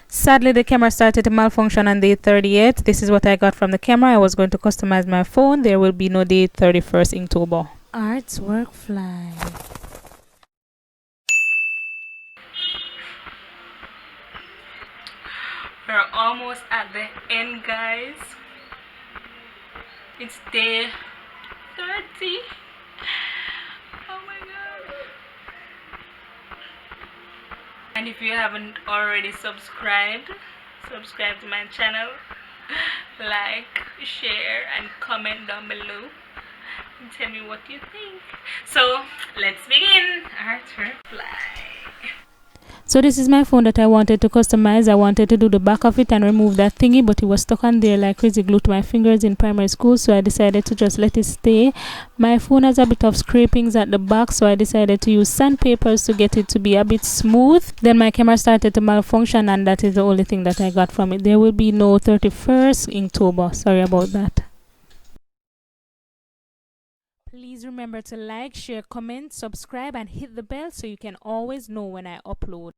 Sadly, the camera started to malfunction on day 38. This is what I got from the camera. I was going to customize my phone. There will be no day 31st October. Artwork fly. We're almost at the end, guys. It's day 30. Oh my god. And if you haven't already subscribed to my channel, like, share and comment down below and tell me what you think. So let's begin. Arthur Fly. So this is my phone that I wanted to customize. I wanted to do the back of it and remove that thingy, but it was stuck on there like crazy glue to my fingers in primary school, so I decided to just let it stay. My phone has a bit of scrapings at the back, so I decided to use sandpapers to get it to be a bit smooth. Then my camera started to malfunction, and that is the only thing that I got from it. There will be no 31st October. Sorry about that. Please remember to like, share, comment, subscribe and hit the bell so you can always know when I upload.